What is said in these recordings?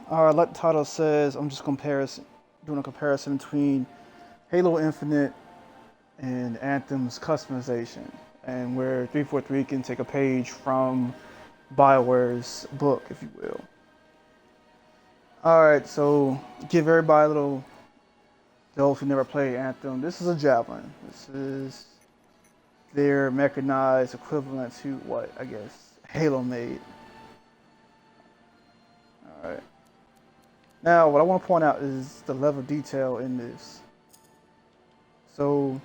Alright, like the title says, I'm just doing a comparison between Halo Infinite and Anthem's customization, and where 343 can take a page from BioWare's book, if you will. Alright, so give everybody a little, those who never played Anthem, this is a Javelin. This is their mechanized equivalent to what, I guess, Halo made. Alright. Now, what I want to point out is the level of detail in this. So,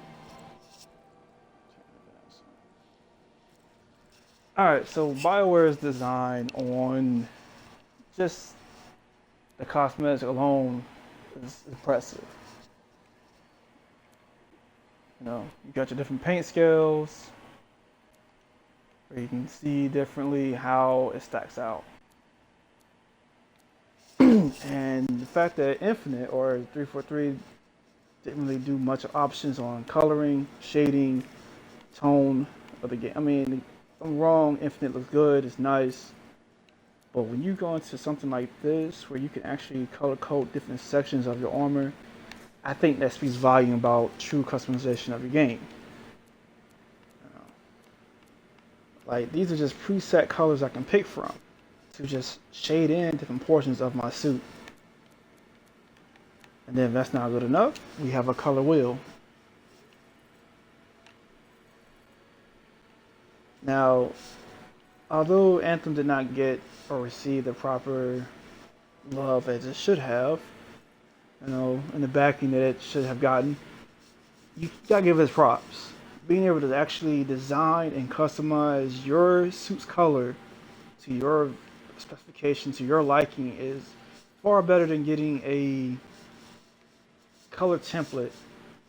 alright, so BioWare's design on just the cosmetics alone is impressive. You know, you got your different paint scales, where you can see differently how it stacks out. And the fact that Infinite or 343 didn't really do much options on coloring, shading, tone of the game. I mean, if I'm wrong, Infinite looks good, it's nice. But when you go into something like this, where you can actually color code different sections of your armor, I think that speaks volume about true customization of your game. Like, these are just preset colors I can pick from to just shade in different portions of my suit. And then if that's not good enough, we have a color wheel. Now, although Anthem did not get or receive the proper love as it should have, you know, and the backing that it should have gotten, you gotta give it props. Being able to actually design and customize your suit's color to your specification, to your liking, is far better than getting a color template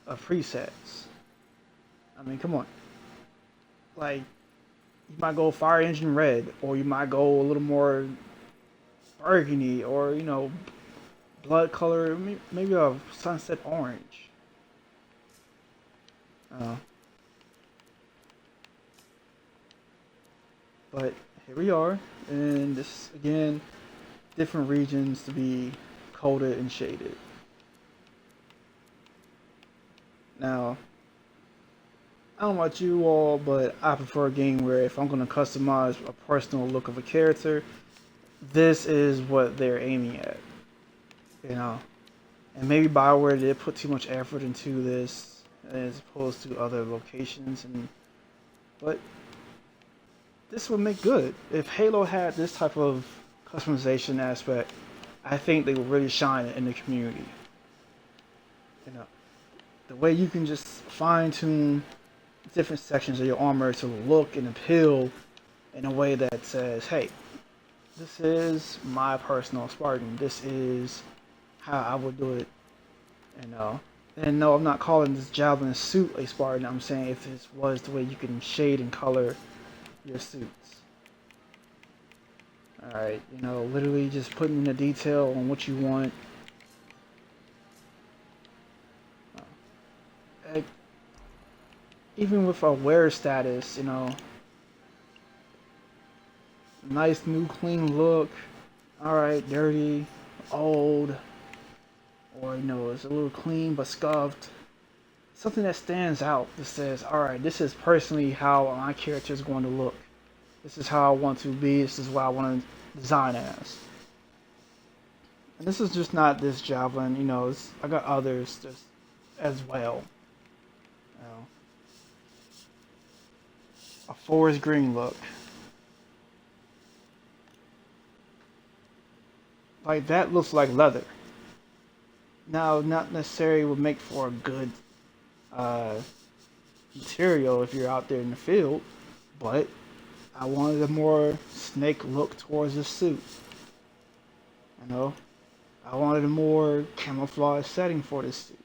of presets. I mean, come on. Like, you might go fire engine red, or you might go a little more burgundy, or, you know, blood color, maybe a sunset orange. But here we are, and this again, different regions to be coded and shaded. Now, I don't know about you all, but I prefer a game where if I'm going to customize a personal look of a character, this is what they're aiming at. You know, and maybe BioWare did put too much effort into this as opposed to other locations, but this would make good. If Halo had this type of customization aspect, I think they would really shine in the community. You know, the way you can just fine tune different sections of your armor to look and appeal in a way that says, hey, this is my personal Spartan. This is how I would do it. You know, and no, I'm not calling this Javelin suit a Spartan. I'm saying if this was the way you can shade and color your suits. Alright, you know, literally just putting in the detail on what you want. Even with a wear status, you know, nice new clean look. Alright, dirty, old, or, you know, it's a little clean but scuffed. Something that stands out that says, alright, this is personally how my character is going to look. This is how I want to be. This is what I want to design as. And this is just not this Javelin, you know, I got others just as well. You know, a forest green look. Like, that looks like leather. Now, not necessarily would make for a good material if you're out there in the field, but I wanted a more snake look towards the suit. You know, I wanted a more camouflage setting for this suit.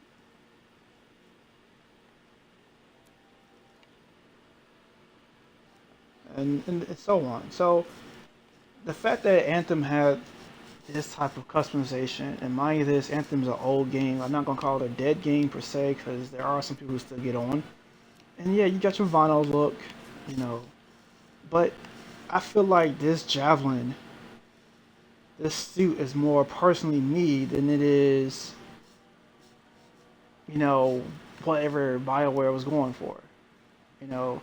And so on. So the fact that Anthem had this type of customization, and mind you, this Anthem's an old game. I'm not gonna call it a dead game per se, because there are some people who still get on. And yeah, you got your vinyl look, you know, but I feel like this Javelin this suit is more personally me than it is, you know, whatever Bioware was going for. You know,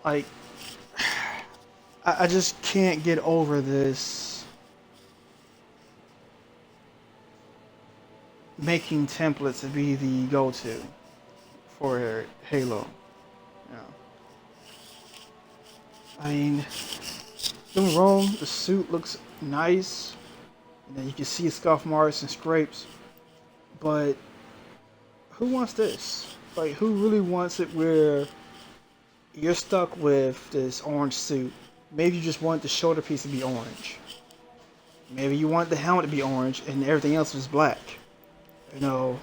like I just can't get over this making templates to be the go-to for Halo. You know, I mean, don't get me wrong, the suit looks nice, and then you can see scuff marks and scrapes, but who wants this? Like, who really wants it where you're stuck with this orange suit? Maybe you just want the shoulder piece to be orange. Maybe you want the helmet to be orange and everything else is black. You know,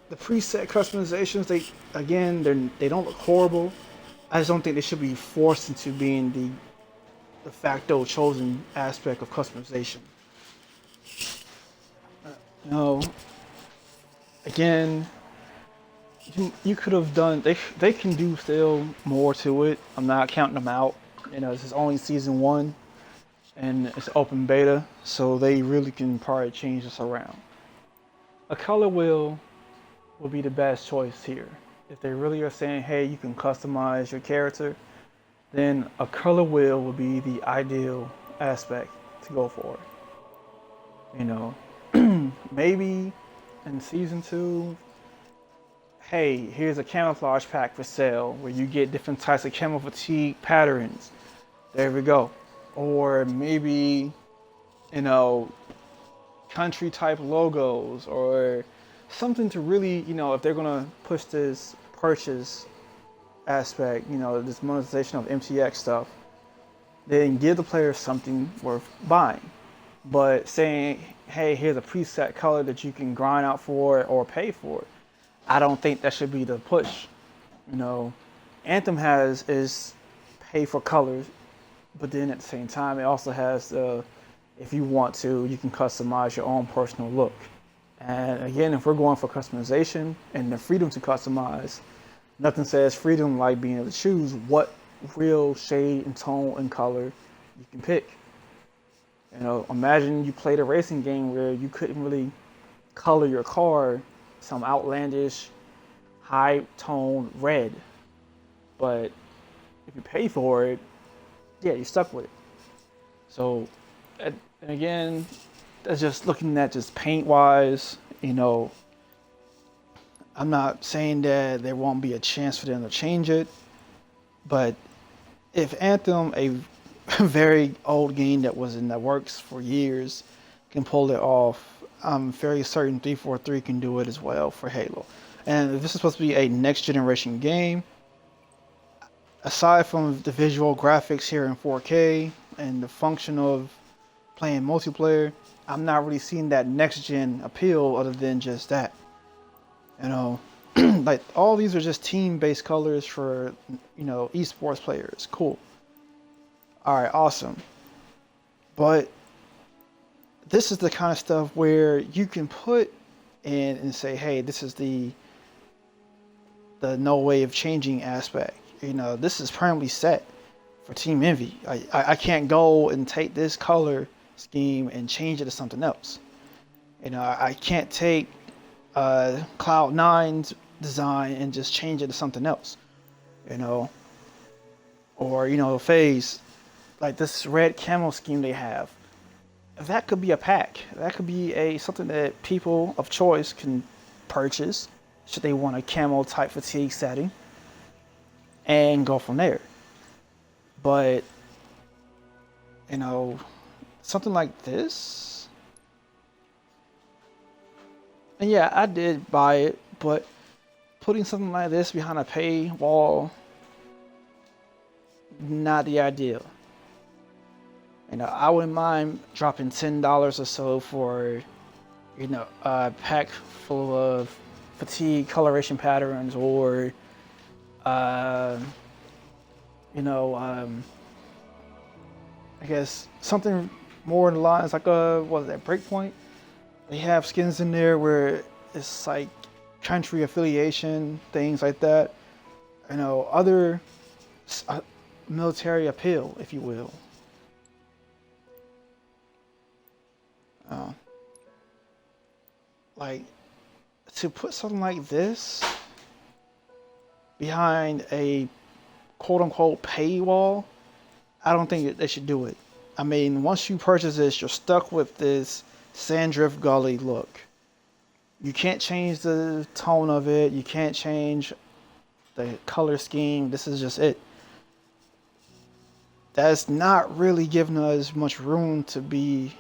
the preset customizations, they don't look horrible. I just don't think they should be forced into being the de facto chosen aspect of customization. You know, again, you could have done. They can do still more to it. I'm not counting them out. You know, this is only season one, and it's open beta, so they really can probably change this around. A color wheel will be the best choice here. If they really are saying, hey, you can customize your character, then a color wheel will be the ideal aspect to go for. You know, maybe in season two, hey, here's a camouflage pack for sale where you get different types of camo fatigue patterns. There we go. Or maybe, you know, country type logos or something to really, you know, if they're gonna push this purchase aspect, you know, this monetization of MTX stuff, then give the player something worth buying. But saying, hey, here's a preset color that you can grind out for or pay for, I don't think that should be the push. You know, Anthem has is pay for colors, but then at the same time, it also has the, if you want to, you can customize your own personal look. And again, if we're going for customization and the freedom to customize, nothing says freedom like being able to choose what real shade and tone and color you can pick. You know, imagine you played a racing game where you couldn't really color your car some outlandish high tone red, but if you pay for it, yeah, you're stuck with it. So, and again, that's just looking at just paint wise. You know, I'm not saying that there won't be a chance for them to change it, but if Anthem, a very old game that was in the works for years, can pull it off, I'm very certain 343 can do it as well for Halo. And if this is supposed to be a next generation game, aside from the visual graphics here in 4K and the function of playing multiplayer, I'm not really seeing that next gen appeal other than just that. You know, like all these are just team based colors for, you know, esports players. Cool. All right, awesome. But this is the kind of stuff where you can put in and say, hey, this is the no way of changing aspect. You know, this is permanently set for Team Envy. I can't go and take this color scheme and change it to something else. You know, I can't take Cloud9's design and just change it to something else. You know, or, you know, FaZe, like this red camo scheme they have. That could be a pack. That could be something that people of choice can purchase should they want a camo type fatigue setting and go from there. But, you know, something like this, and yeah, I did buy it, but putting something like this behind a paywall, not the ideal. You know, I wouldn't mind dropping $10 or so for, you know, a pack full of fatigue coloration patterns, or, you know, I guess something more in the lines like what is that, Breakpoint? They have skins in there where it's like country affiliation, things like that. You know, other military appeal, if you will. Like, to put something like this behind a quote-unquote paywall, I don't think they should do it. I mean, once you purchase this, you're stuck with this Sandrift Gully look. You can't change the tone of it. You can't change the color scheme. This is just it. That's not really giving us much room to be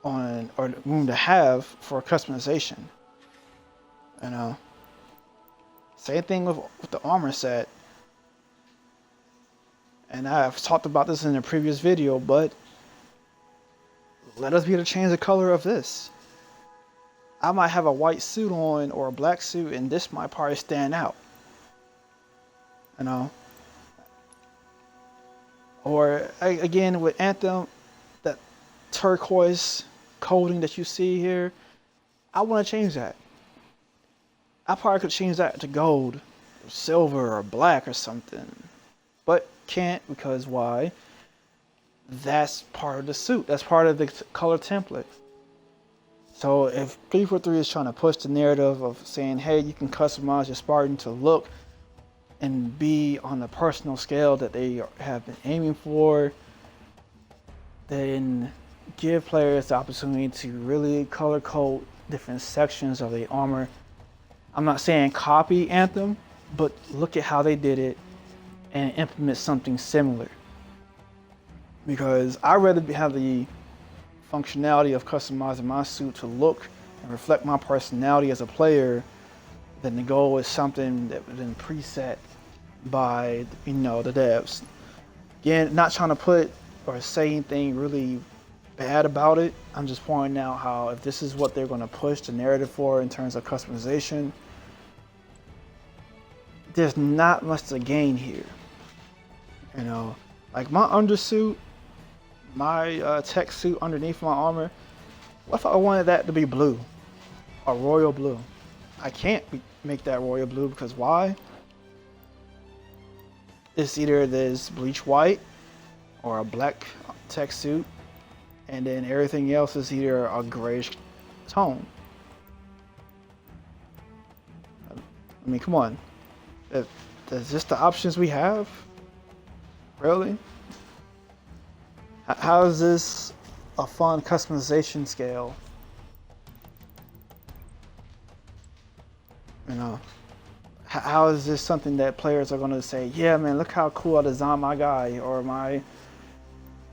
on, or room to have for customization. You know, same thing with the armor set. And I've talked about this in a previous video, but let us be able to change the color of this. I might have a white suit on or a black suit, and this might probably stand out. You know, or again with Anthem, that turquoise coating that you see here, I want to change that. I probably could change that to gold, or silver, or black, or something, but can't, because why? That's part of the suit. That's part of the color template. So if 343 is trying to push the narrative of saying, hey, you can customize your Spartan to look and be on the personal scale that they have been aiming for, then give players the opportunity to really color code different sections of the armor. I'm not saying copy Anthem, but look at how they did it and implement something similar. Because I'd rather have the functionality of customizing my suit to look and reflect my personality as a player than to go with something that was been preset by, you know, the devs. Again, not trying to put or say anything really bad about it. I'm just pointing out how if this is what they're going to push the narrative for in terms of customization, there's not much to gain here. You know, like my undersuit, my tech suit underneath my armor, what if I wanted that to be blue, or royal blue? I can't make that royal blue, because why? It's either this bleach white or a black tech suit, and then everything else is either a grayish tone. I mean, come on. That's just the options we have? Really? How is this a fun customization scale? You know, how is this something that players are going to say, yeah, man, look how cool I designed my guy or my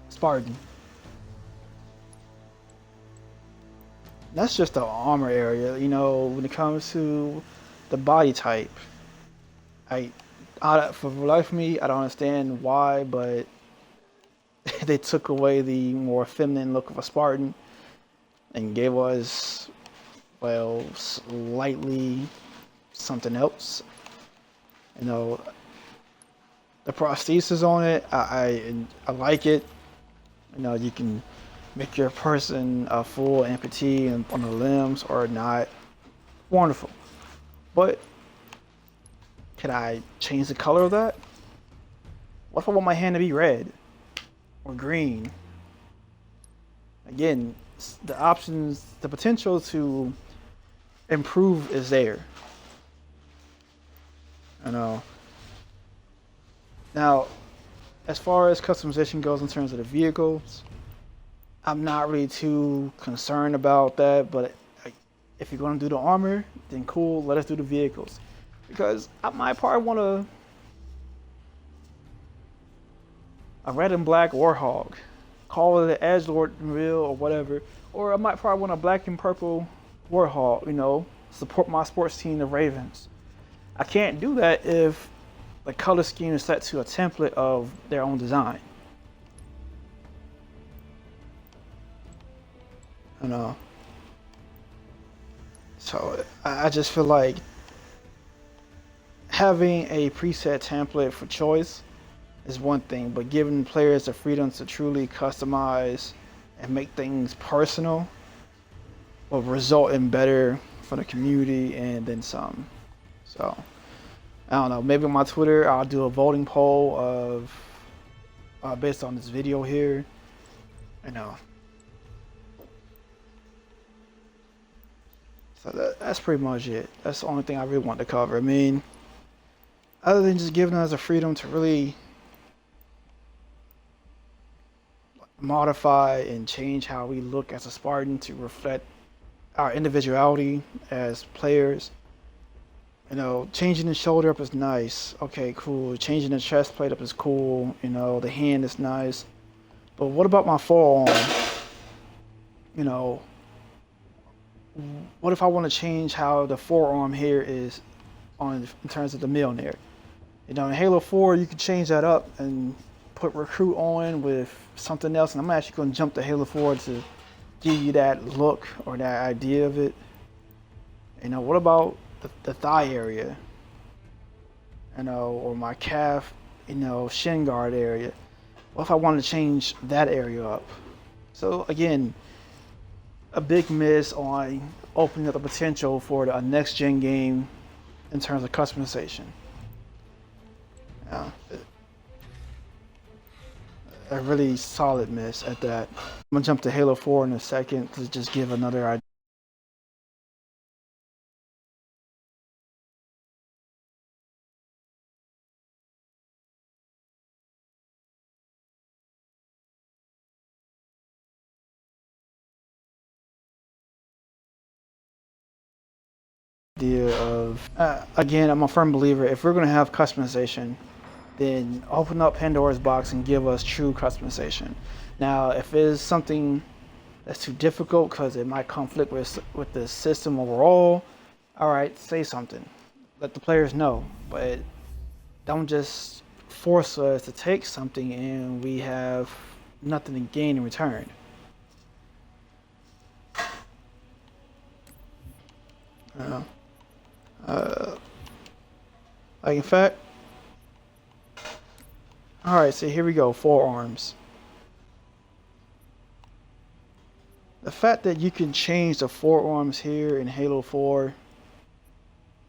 Spartan? That's just the armor area. You know, when it comes to the body type, I, for the life of me, I don't understand why, but they took away the more feminine look of a Spartan and gave us, well, slightly something else. You know, the prosthesis on it, I like it. You know, you can make your person a full amputee on the limbs or not. Wonderful. But can I change the color of that? What if I want my hand to be red or green? Again, the options, the potential to improve is there. You know. Now, as far as customization goes in terms of the vehicles, I'm not really too concerned about that, but if you're going to do the armor, then cool, let us do the vehicles. Because I might probably want a red and black Warhog, call it an Edgelord Real or whatever, or I might probably want a black and purple Warhog, you know, support my sports team, the Ravens. I can't do that if the color scheme is set to a template of their own design. You know. So I just feel like having a preset template for choice is one thing, but giving players the freedom to truly customize and make things personal will result in better for the community and then some. So I don't know, maybe on my Twitter I'll do a voting poll of based on this video here. You know. So that's pretty much it. That's the only thing I really want to cover. I mean, other than just giving us the freedom to really modify and change how we look as a Spartan to reflect our individuality as players. You know, changing the shoulder up is nice. Okay, cool. Changing the chest plate up is cool. You know, the hand is nice. But what about my forearm? You know, what if I want to change how the forearm here is on in terms of the Mjolnir? You know, in Halo 4, you can change that up and put recruit on with something else. And I'm actually going to jump to Halo 4 to give you that look or that idea of it. You know, what about the thigh area? You know, or my calf, you know, shin guard area. What if I want to change that area up? So again, a big miss on opening up the potential for a next gen game in terms of customization. Yeah, a really solid miss at that. I'm gonna jump to Halo 4 in a second to just give another idea of, again, I'm a firm believer, if we're gonna have customization, then open up Pandora's box and give us true customization. Now, if it is something that's too difficult because it might conflict with the system overall, all right, say something. Let the players know, but don't just force us to take something and we have nothing to gain in return. Like in fact, all right, so here we go, forearms. The fact that you can change the forearms here in Halo 4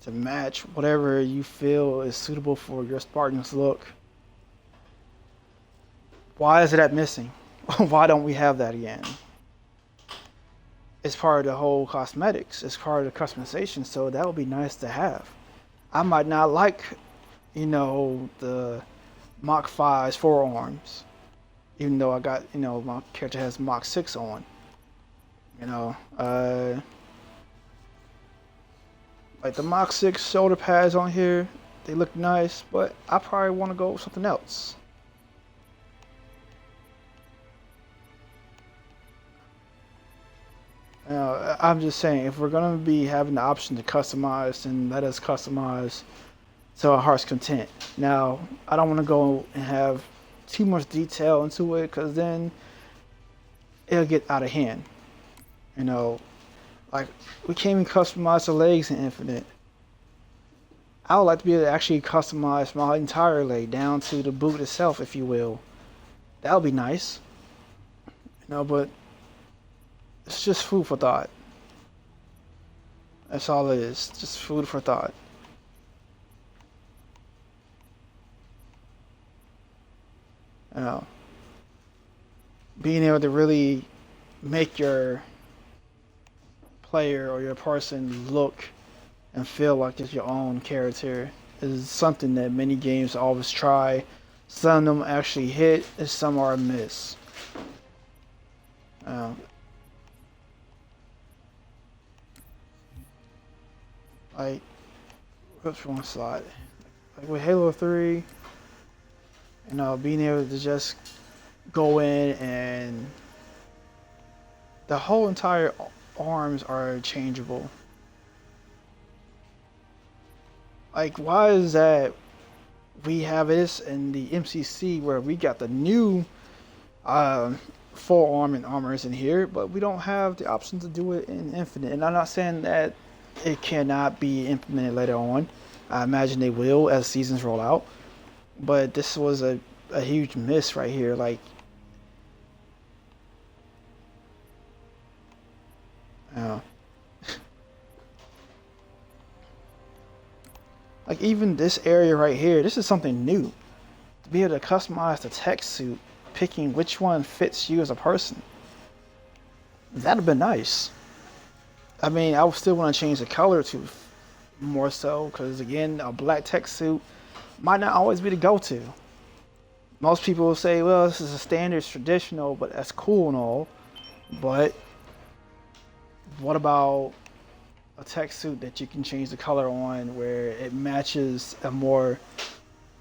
to match whatever you feel is suitable for your Spartan's look. Why is that missing? Why don't we have that again? It's part of the whole cosmetics. It's part of the customization, so that would be nice to have. I might not like, the Mach 5's forearms, even though I got, my character has Mach 6 on. You know, uh, like the Mach 6 shoulder pads on here, they look nice, but I probably want to go with something else. I'm just saying, if we're gonna be having the option to customize, then let us customize to our heart's content. Now, I don't want to go and have too much detail into it, because then it'll get out of hand. You know, like we can't even customize the legs in Infinite. I would like to be able to actually customize my entire leg down to the boot itself, if you will. That would be nice. But it's just food for thought. That's all it is. Just food for thought. You know, being able to really make your player or your person look and feel like it's your own character is something that many games always try. Some of them actually hit, and some are a miss. Um, like, which one slide? Like with Halo 3, being able to just go in and the whole entire arms are changeable. Like, why is that we have this in the MCC where we got the new forearm and armors in here, but we don't have the option to do it in Infinite? And I'm not saying that it cannot be implemented later on. I imagine they will as seasons roll out. But this was a huge miss right here. Uh, like even this area right here, this is something new. To be able to customize the tech suit, picking which one fits you as a person. That'd have been nice. I mean, I would still want to change the color to more so, because again, a black tech suit might not always be the go-to. Most people will say, well, this is a standard traditional, but that's cool and all. But what about a tech suit that you can change the color on where it matches a more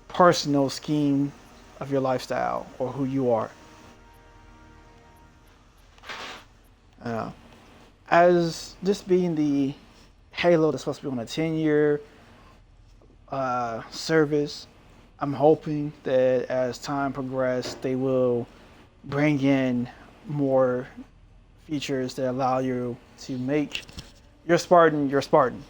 personal scheme of your lifestyle or who you are? As this being the Halo that's supposed to be on a 10-year service, I'm hoping that as time progresses, they will bring in more features that allow you to make your Spartan your Spartan.